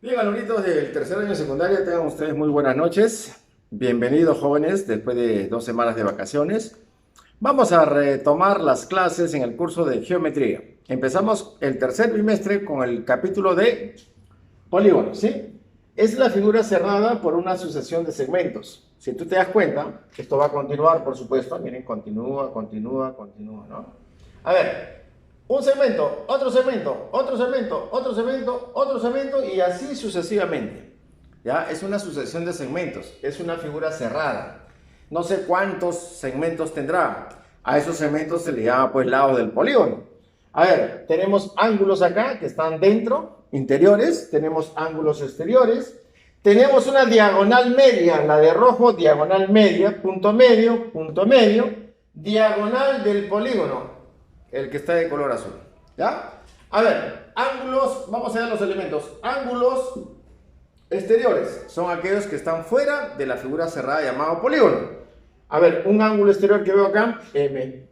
Bien, alumnitos del tercer año de secundaria, tengan ustedes muy buenas noches. Bienvenidos, jóvenes, después de 2 semanas de vacaciones. Vamos a retomar las clases en el curso de geometría. Empezamos el tercer bimestre con el capítulo de polígonos, ¿sí? Es la figura cerrada por una sucesión de segmentos. Si tú te das cuenta, esto va a continuar, por supuesto. Miren, continúa, ¿no? A ver, un segmento, otro segmento, otro segmento, otro segmento, otro segmento y así sucesivamente. ¿Ya? Es una sucesión de segmentos, es una figura cerrada. No sé cuántos segmentos tendrá. A esos segmentos se le llama pues lado del polígono. A ver, tenemos ángulos acá que están dentro, interiores, tenemos ángulos exteriores, tenemos una diagonal media, la de rojo, diagonal media, punto medio, diagonal del polígono, el que está de color azul. ¿Ya? A ver, ángulos, vamos a ver los elementos. Ángulos exteriores son aquellos que están fuera de la figura cerrada llamada polígono. A ver, un ángulo exterior que veo acá, M.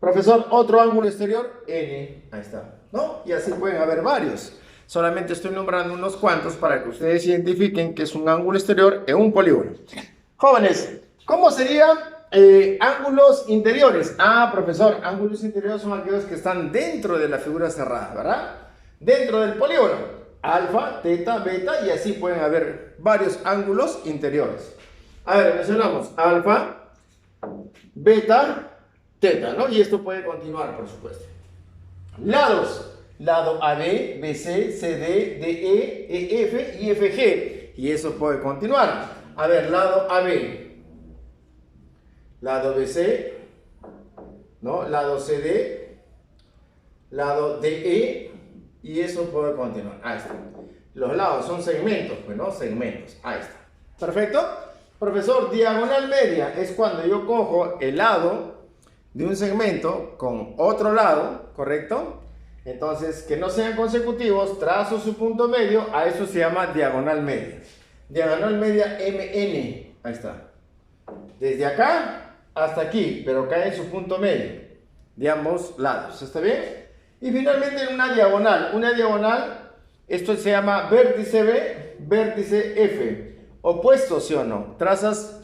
Profesor, otro ángulo exterior, N. Ahí está, ¿no? Y así pueden haber varios. Solamente estoy nombrando unos cuantos para que ustedes identifiquen que es un ángulo exterior en un polígono. Jóvenes, ¿cómo serían ángulos interiores? Ah, profesor, ángulos interiores son aquellos que están dentro de la figura cerrada, ¿verdad? Dentro del polígono. Alfa, teta, beta y así pueden haber varios ángulos interiores. A ver, mencionamos alfa, beta, teta, ¿no? Y esto puede continuar, por supuesto. Lados, lado AB, BC, CD, DE, EF y FG. Y eso puede continuar. A ver, lado AB, lado BC, ¿no? Lado CD, lado DE. Y eso puede continuar. Ahí está. Los lados son segmentos, pues, ¿no? Segmentos. Ahí está. ¿Perfecto? Profesor, diagonal media es cuando yo cojo el lado de un segmento con otro lado, ¿correcto? Entonces, que no sean consecutivos, trazo su punto medio, a eso se llama diagonal media. Diagonal media MN. Ahí está. Desde acá hasta aquí, pero cae en su punto medio de ambos lados. ¿Está bien? Y finalmente una diagonal, esto se llama vértice B, vértice F. Opuesto, ¿sí o no? Trazas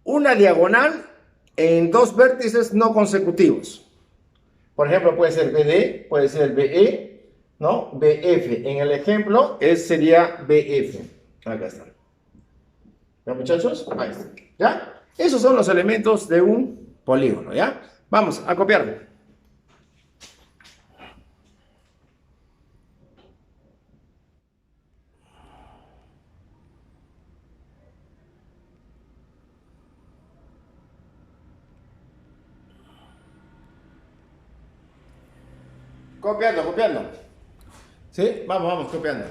una diagonal en dos vértices no consecutivos. Por ejemplo, puede ser BD, puede ser BE, ¿no? BF. En el ejemplo, sería BF. Acá está. ¿Ya, muchachos? Ahí está. ¿Ya? Esos son los elementos de un polígono, ¿ya? Vamos a copiarlo. Copiando. ¿Sí? Vamos, copiando.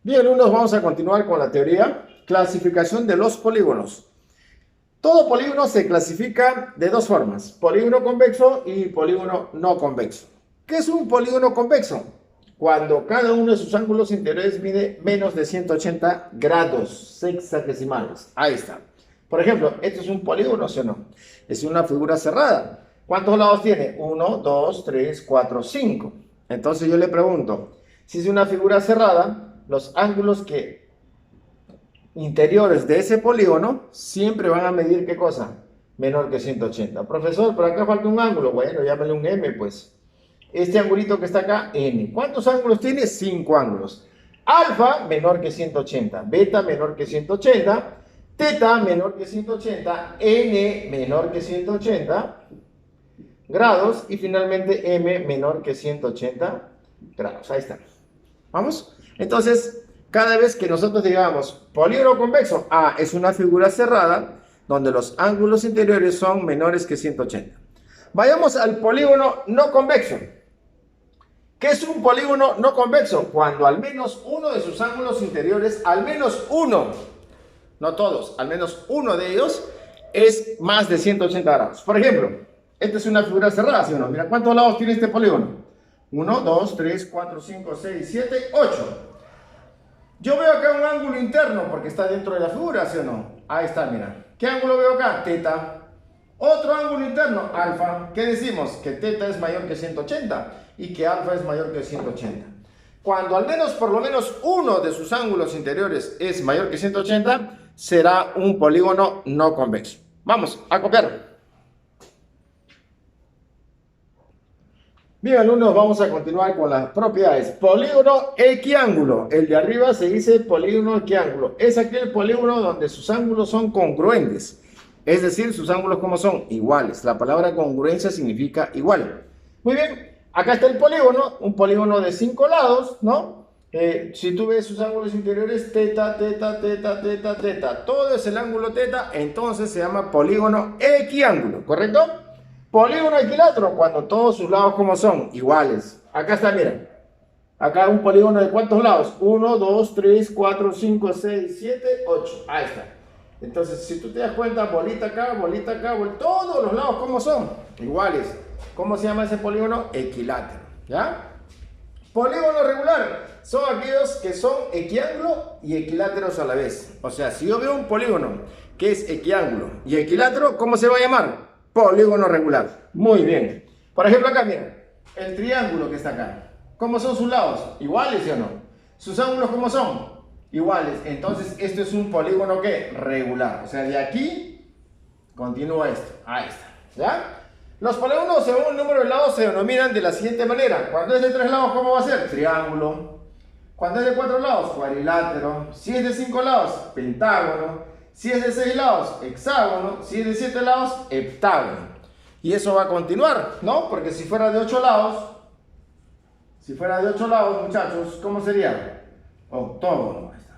Bien, alumnos, vamos a continuar con la teoría. Clasificación de los polígonos. Todo polígono se clasifica de dos formas, polígono convexo y polígono no convexo. ¿Qué es un polígono convexo? Cuando cada uno de sus ángulos interiores mide menos de 180 grados sexagesimales. Ahí está. Por ejemplo, ¿esto es un polígono, sí o no? Es una figura cerrada. ¿Cuántos lados tiene? 1, 2, 3, 4, 5. Entonces yo le pregunto, si es una figura cerrada, los ángulos interiores de ese polígono siempre van a medir ¿qué cosa? Menor que 180. Profesor, por acá falta un ángulo. Bueno, llámale un M, pues. Este angulito que está acá, N. ¿Cuántos ángulos tiene? 5 ángulos. Alfa, menor que 180. Beta, menor que 180. Teta, menor que 180. N, menor que 180 grados. Y finalmente M, menor que 180 grados. Ahí está. ¿Vamos? Entonces, cada vez que nosotros digamos polígono convexo, es una figura cerrada donde los ángulos interiores son menores que 180. Vayamos al polígono no convexo. ¿Qué es un polígono no convexo? Cuando al menos uno de sus ángulos interiores, al menos uno, no todos, al menos uno de ellos es más de 180 grados. Por ejemplo, esta es una figura cerrada, ¿sí o no? Mira, ¿cuántos lados tiene este polígono? 1, 2, 3, 4, 5, 6, 7, 8. Yo veo acá un ángulo interno porque está dentro de la figura, ¿sí o no? Ahí está, mira. ¿Qué ángulo veo acá? Teta. Otro ángulo interno, alfa. ¿Qué decimos? Que teta es mayor que 180 y que alfa es mayor que 180. Cuando al menos, por lo menos, uno de sus ángulos interiores es mayor que 180, será un polígono no convexo. Vamos a copiar. Bien, alumnos, vamos a continuar con las propiedades. Polígono equiángulo. El de arriba se dice polígono equiángulo. Es aquel polígono donde sus ángulos son congruentes. Es decir, sus ángulos como son iguales. La palabra congruencia significa igual. Muy bien, acá está el polígono, un polígono de 5 lados, ¿no? Si tú ves sus ángulos interiores, teta, teta, teta, teta, teta. Todo es el ángulo teta, entonces se llama polígono equiángulo, ¿correcto? Polígono equilátero, cuando todos sus lados como son iguales. Acá está, mira. Acá un polígono de ¿cuántos lados? 1, 2, 3, 4, 5, 6, 7, 8. Ahí está. Entonces, si tú te das cuenta, bolita acá, todos los lados ¿cómo son? Iguales. ¿Cómo se llama ese polígono? Equilátero. ¿Ya? Polígono regular son aquellos que son equiángulo y equiláteros a la vez. O sea, si yo veo un polígono que es equiángulo y equilátero, ¿cómo se va a llamar? Polígono regular. Muy bien. Por ejemplo, acá, mira, el triángulo que está acá. ¿Cómo son sus lados? ¿Iguales, sí o no? ¿Sus ángulos cómo son? Iguales. Entonces, esto es un polígono, ¿qué? Regular. O sea, de aquí continúa esto. Ahí está. ¿Ya? Los polígonos, según el número de lados, se denominan de la siguiente manera. Cuando es de 3 lados, ¿cómo va a ser? Triángulo. Cuando es de 4 lados, cuadrilátero. Si es de 5 lados, pentágono. Si es de 6 lados, hexágono. Si es de 7 lados, heptágono. Y eso va a continuar, ¿no? Porque si fuera de 8 lados, muchachos, ¿cómo sería? Octógono. Ahí está.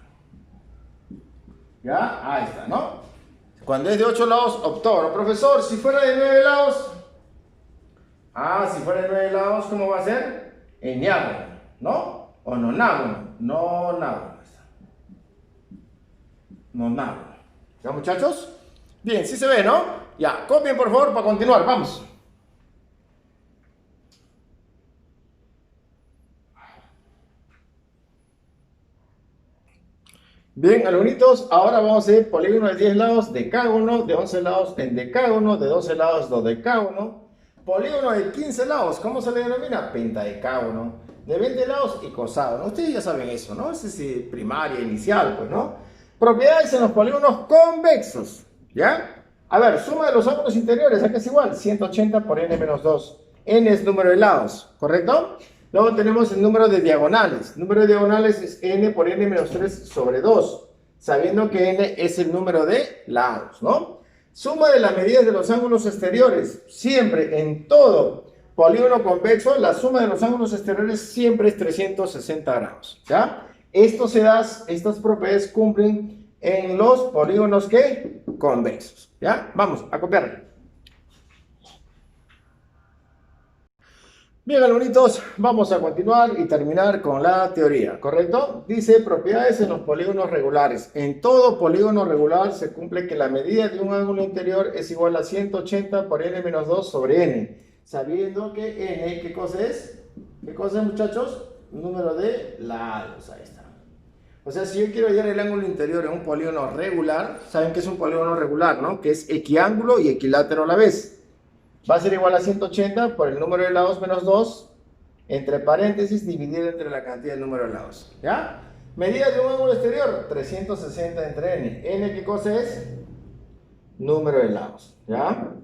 ¿Ya? Ahí está, ¿no? Cuando es de 8 lados, octógono. Profesor, si fuera de 9 lados, si fuera de 9 lados, ¿cómo va a ser? Eniágono, ¿no? O nonágono. Nonágono. Nonágono. ¿Ya, muchachos? Bien, sí se ve, ¿no? Ya, copien por favor para continuar. Vamos. Bien, alumnitos, ahora vamos a hacer polígono de 10 lados, decágono, de 11 lados, endecágono, de 12 lados, dodecágono. Polígono de 15 lados, ¿cómo se le denomina? Pentadecágono. De 20 lados, icoságono. Ustedes ya saben eso, ¿no? Ese es primaria, inicial, pues, ¿no? Propiedades en los polígonos convexos, ¿ya? A ver, suma de los ángulos interiores, acá es igual, 180 por n menos 2. N es número de lados, ¿correcto? Luego tenemos el número de diagonales. El número de diagonales es n por n menos 3 sobre 2, sabiendo que n es el número de lados, ¿no? Suma de las medidas de los ángulos exteriores. Siempre, en todo polígono convexo, la suma de los ángulos exteriores siempre es 360 grados, ¿ya? Estas propiedades cumplen en los polígonos ¿qué? Convexos, ¿ya? Vamos a copiar. Bien, alumnitos, vamos a continuar y terminar con la teoría, ¿correcto? Dice propiedades en los polígonos regulares. En todo polígono regular se cumple que la medida de un ángulo interior es igual a 180 por n menos 2 sobre n, sabiendo que n, ¿qué cosa es? ¿Qué cosa es, muchachos? Número de lados, ahí está. O sea, si yo quiero hallar el ángulo interior en un polígono regular, ¿saben qué es un polígono regular, no? Que es equiángulo y equilátero a la vez. Va a ser igual a 180 por el número de lados menos 2, entre paréntesis, dividido entre la cantidad del número de lados. ¿Ya? Medida de un ángulo exterior, 360 entre n. ¿N qué cosa es? Número de lados. ¿Ya?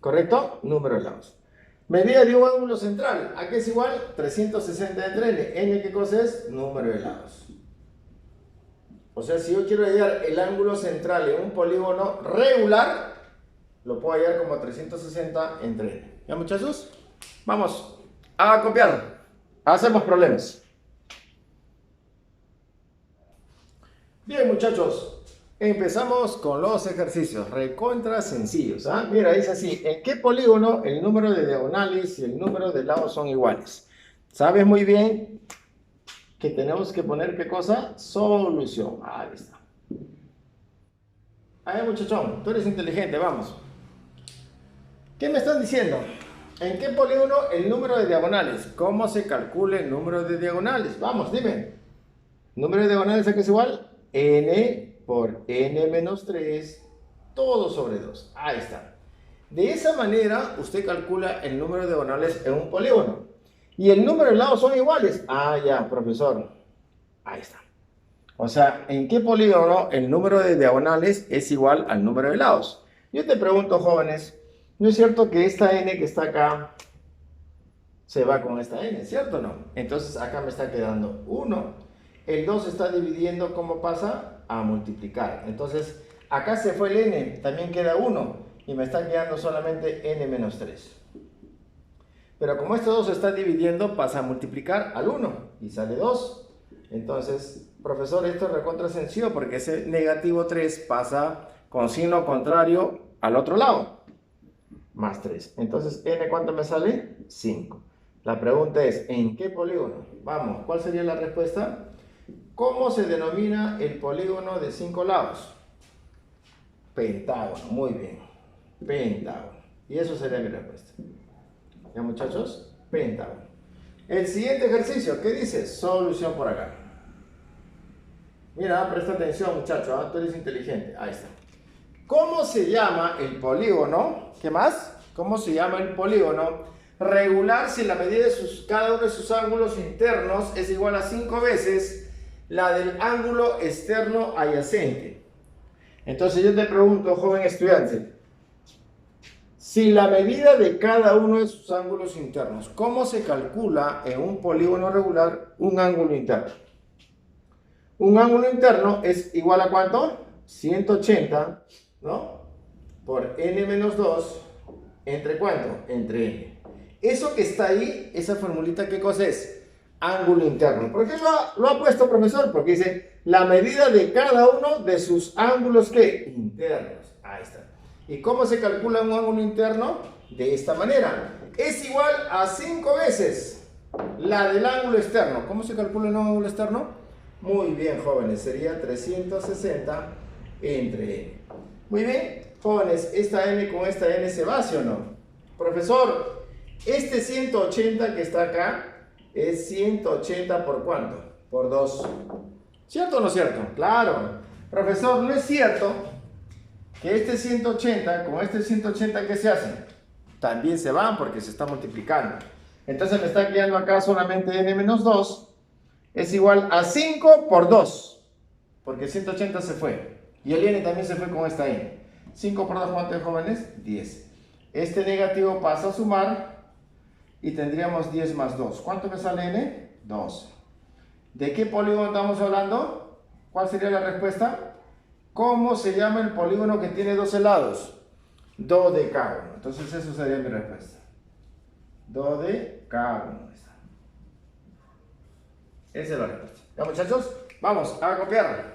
¿Correcto? Número de lados. Medida de un ángulo central, ¿a qué es igual? 360 entre n. ¿N qué cosa es? Número de lados. O sea, si yo quiero hallar el ángulo central en un polígono regular, lo puedo hallar como 360 entre n. ¿Ya, muchachos? Vamos a copiar. Hacemos problemas. Bien, muchachos. Empezamos con los ejercicios. Recontra sencillos. Mira, dice así. ¿En qué polígono el número de diagonales y el número de lados son iguales? Sabes muy bien que tenemos que poner ¿qué cosa? Solución. Ahí está. A ver, muchachón, tú eres inteligente, vamos. ¿Qué me están diciendo? ¿En qué polígono el número de diagonales? ¿Cómo se calcula el número de diagonales? Vamos, dime. ¿Número de diagonales aquí es igual? N por n menos 3, todo sobre 2. Ahí está. De esa manera, usted calcula el número de diagonales en un polígono. ¿Y el número de lados son iguales? Ah, ya, profesor. Ahí está. O sea, ¿en qué polígono el número de diagonales es igual al número de lados? Yo te pregunto, jóvenes, ¿no es cierto que esta n que está acá se va con esta n, cierto o no? Entonces acá me está quedando 1. El 2 está dividiendo, ¿cómo pasa? A multiplicar. Entonces, acá se fue el n, también queda 1. Y me está quedando solamente n menos 3. Pero como este 2 se está dividiendo, pasa a multiplicar al 1 y sale 2. Entonces, profesor, esto es recontra sencillo porque ese negativo 3 pasa con signo contrario al otro lado. Más 3. Entonces, n, ¿cuánto me sale? 5. La pregunta es, ¿en qué polígono? Vamos, ¿cuál sería la respuesta? ¿Cómo se denomina el polígono de 5 lados? Pentágono, muy bien. Pentágono. Y eso sería mi respuesta. ¿Ya, muchachos? Pentágono. El siguiente ejercicio, ¿qué dice? Solución por acá. Mira, presta atención, muchachos, tú eres inteligente. Ahí está. ¿Cómo se llama el polígono? ¿Qué más? ¿Cómo se llama el polígono regular si la medida de cada uno de sus ángulos internos es igual a 5 veces la del ángulo externo adyacente? Entonces yo te pregunto, joven estudiante, si la medida de cada uno de sus ángulos internos, ¿cómo se calcula en un polígono regular un ángulo interno? Un ángulo interno es igual a ¿cuánto? 180, ¿no? Por n menos 2, ¿entre cuánto? Entre n. Eso que está ahí, esa formulita, ¿qué cosa es? Ángulo interno. ¿Por qué lo ha puesto, profesor? Porque dice la medida de cada uno de sus ángulos, ¿qué? Internos. Ahí está. ¿Y cómo se calcula un ángulo interno? De esta manera. Es igual a 5 veces la del ángulo externo. ¿Cómo se calcula un ángulo externo? Muy bien, jóvenes. Sería 360 entre n. Muy bien, jóvenes. ¿Esta n con esta n se va, sí o no? Profesor, este 180 que está acá es 180 por ¿cuánto? Por 2. ¿Cierto o no cierto? Claro. Profesor, ¿no es cierto que este 180 con este 180 ¿qué se hacen? También se van porque se está multiplicando. Entonces me está quedando acá solamente n menos 2 es igual a 5 por 2. Porque 180 se fue. Y el n también se fue con esta n. 5 por 2, ¿cuánto es, jóvenes? 10. Este negativo pasa a sumar y tendríamos 10 más 2. ¿Cuánto me sale n? 2. ¿De qué polígono estamos hablando? ¿Cuál sería la respuesta? ¿Cómo se llama el polígono que tiene 12 lados? Dodecágono. Entonces eso sería mi respuesta. Dodecágono. Esa es la respuesta. ¿Ya, muchachos? Vamos a copiar.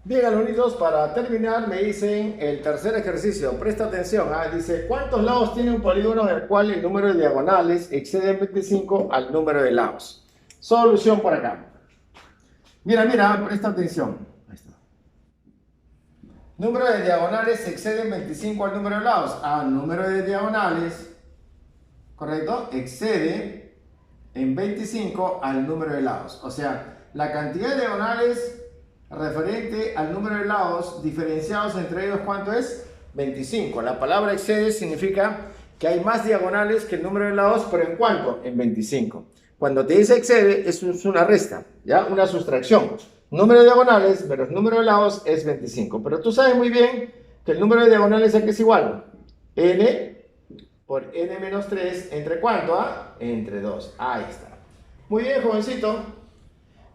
Bien, alumnitos, para terminar me dicen el tercer ejercicio. Presta atención. Dice, ¿cuántos lados tiene un polígono en el cual el número de diagonales excede 25 al número de lados? Solución por acá. Mira, presta atención. Ahí está. Número de diagonales excede 25 al número de lados. Número de diagonales, ¿correcto? Excede en 25 al número de lados. O sea, la cantidad de diagonales referente al número de lados diferenciados entre ellos, ¿cuánto es? 25. La palabra excede significa que hay más diagonales que el número de lados, pero ¿en cuánto? En 25. Cuando te dice excede, es una resta, ¿ya? Una sustracción. Número de diagonales menos número de lados es 25. Pero tú sabes muy bien que el número de diagonales aquí es igual. N por n menos 3, ¿entre cuánto? Entre 2. Ahí está. Muy bien, jovencito.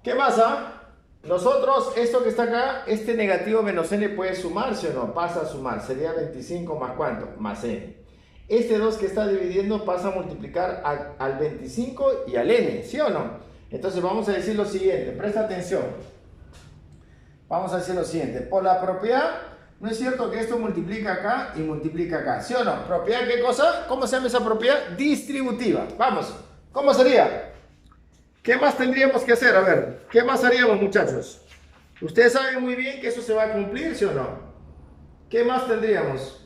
¿Qué pasa? Nosotros, esto que está acá, este negativo menos n puede sumarse o no, pasa a sumar, sería 25 más ¿cuánto? Más n. Este 2 que está dividiendo pasa a multiplicar al 25 y al n, ¿sí o no? Entonces vamos a decir lo siguiente, presta atención. Vamos a decir lo siguiente, por la propiedad, ¿no es cierto que esto multiplica acá y multiplica acá? ¿Sí o no? ¿Propiedad qué cosa? ¿Cómo se llama esa propiedad? Distributiva. Vamos, ¿cómo sería? ¿Qué más tendríamos que hacer? A ver, ¿qué más haríamos, muchachos? Ustedes saben muy bien que eso se va a cumplir, ¿sí o no? ¿Qué más tendríamos?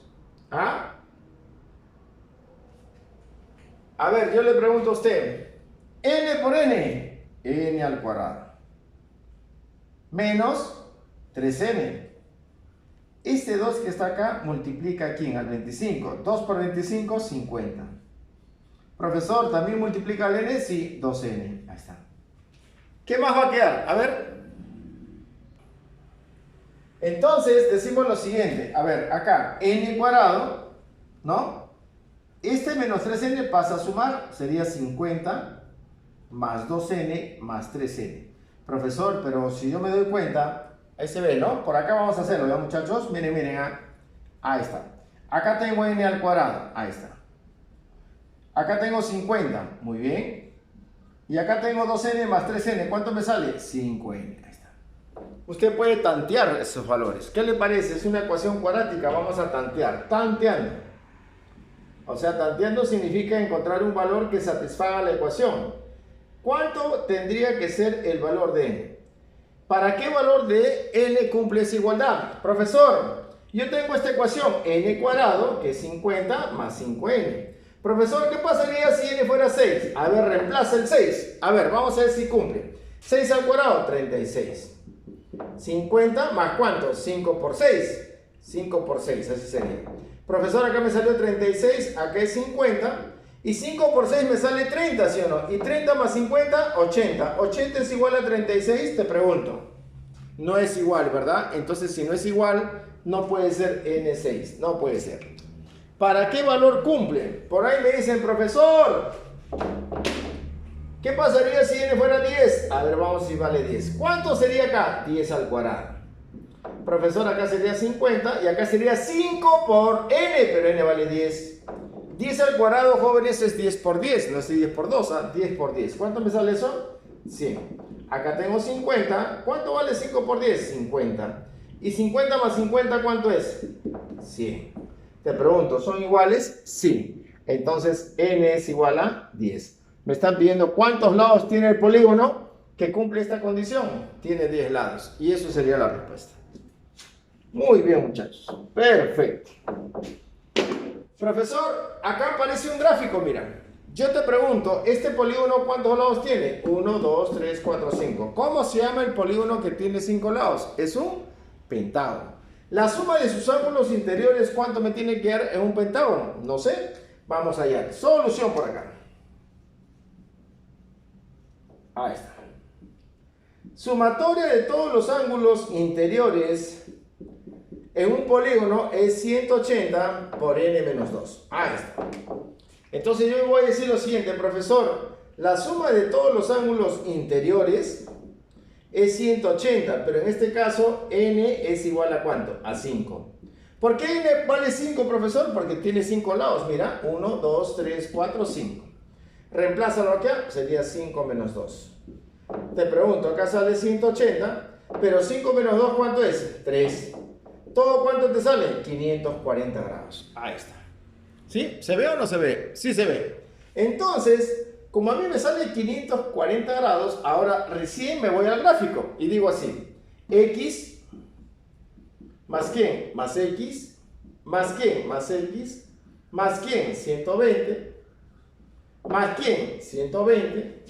A ver, yo le pregunto a usted, n por n, n al cuadrado, menos 3n. Este 2 que está acá multiplica aquí al 25. 2 por 25, 50. Profesor, ¿también multiplica el n? Sí, 2n. Ahí está. ¿Qué más va a quedar? A ver. Entonces, decimos lo siguiente. A ver, acá, n cuadrado, ¿no? Este menos 3n pasa a sumar, sería 50 más 2n más 3n. Profesor, pero si yo me doy cuenta, ahí se ve, ¿no? Por acá vamos a hacerlo, ¿ya, muchachos? Miren, miren, ahí está. Acá tengo n al cuadrado, ahí está. Acá tengo 50, muy bien. Y acá tengo 2n más 3n, ¿cuánto me sale? 5n, ahí está. Usted puede tantear esos valores. ¿Qué le parece? Es una ecuación cuadrática, vamos a tantear. Tanteando. O sea, tanteando significa encontrar un valor que satisfaga la ecuación. ¿Cuánto tendría que ser el valor de n? ¿Para qué valor de n cumple esa igualdad? Profesor, yo tengo esta ecuación, n cuadrado, que es 50 más 5n. Profesor, ¿qué pasaría si n fuera 6? A ver, reemplaza el 6. A ver, vamos a ver si cumple. 6 al cuadrado, 36. 50 más ¿cuánto? 5 por 6. 5 por 6, así sería. Profesor, acá me salió 36, acá es 50. Y 5 por 6 me sale 30, ¿sí o no? Y 30 más 50, 80. 80 es igual a 36, te pregunto. No es igual, ¿verdad? Entonces, si no es igual, no puede ser n6. No puede ser. ¿Para qué valor cumple? Por ahí me dicen, profesor, ¿qué pasaría si n fuera 10? A ver, vamos si vale 10. ¿Cuánto sería acá? 10 al cuadrado. Profesor, acá sería 50 y acá sería 5 por n, pero n vale 10. 10 al cuadrado, jóvenes, es 10 por 10, no es 10 por 2, 10 por 10. ¿Cuánto me sale eso? 100. Acá tengo 50. ¿Cuánto vale 5 por 10? 50. ¿Y 50 más 50 cuánto es? 100. Te pregunto, ¿son iguales? Sí. Entonces, n es igual a 10. Me están pidiendo cuántos lados tiene el polígono que cumple esta condición. Tiene 10 lados. Y eso sería la respuesta. Muy bien, muchachos. Perfecto. Profesor, acá aparece un gráfico, mira. Yo te pregunto, ¿este polígono cuántos lados tiene? 1, 2, 3, 4, 5. ¿Cómo se llama el polígono que tiene 5 lados? Es un pentágono. La suma de sus ángulos interiores, ¿cuánto me tiene que dar en un pentágono? No sé. Vamos allá. Solución por acá. Ahí está. Sumatoria de todos los ángulos interiores en un polígono es 180 por n menos 2. Ahí está. Entonces yo voy a decir lo siguiente, profesor. La suma de todos los ángulos interiores es 180, pero en este caso n es igual a ¿cuánto? A 5. ¿Por qué n vale 5, profesor? Porque tiene 5 lados. Mira, 1, 2, 3, 4, 5. Reemplázalo acá, sería 5 menos 2. Te pregunto, acá sale 180, pero 5 menos 2, ¿cuánto es? 3. ¿Todo cuánto te sale? 540 grados. Ahí está. ¿Sí? ¿Se ve o no se ve? Sí se ve. Entonces, como a mí me sale 540 grados, ahora recién me voy al gráfico y digo así. X más quién? Más X. Más quién? Más X. Más quién? 120. Más quién? 120.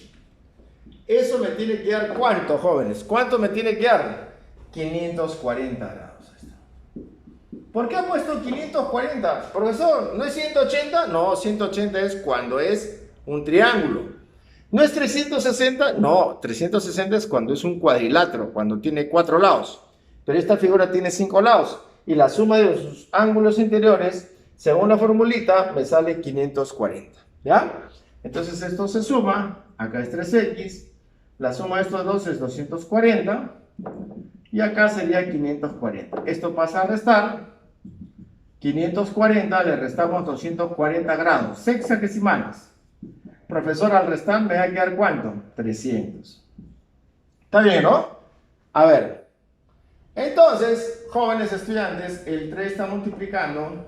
Eso me tiene que dar ¿cuánto, jóvenes? ¿Cuánto me tiene que dar? 540 grados. ¿Por qué ha puesto 540? Profesor, ¿no es 180? No, 180 es cuando es un triángulo. ¿No es 360? No, 360 es cuando es un cuadrilátero, cuando tiene 4 lados. Pero esta figura tiene 5 lados. Y la suma de sus ángulos interiores, según la formulita, me sale 540. ¿Ya? Entonces esto se suma. Acá es 3x. La suma de estos dos es 240. Y acá sería 540. Esto pasa a restar. 540 le restamos 240 grados sexagesimales. Profesor, al restar me va a quedar ¿cuánto? 300. ¿Está bien, no? A ver. Entonces, jóvenes estudiantes, el 3 está multiplicando.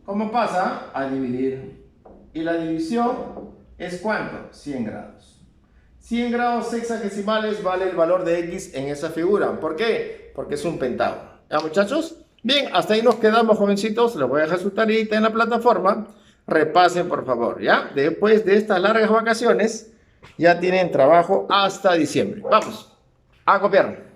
¿Cómo pasa? A dividir. Y la división es ¿cuánto? 100 grados. 100 grados sexagesimales vale el valor de x en esa figura. ¿Por qué? Porque es un pentágono. ¿Ya, muchachos? Bien, hasta ahí nos quedamos, jovencitos. Les voy a dejar su tareita en la plataforma. Repasen, por favor, ¿ya? Después de estas largas vacaciones, ya tienen trabajo hasta diciembre. Vamos a copiar.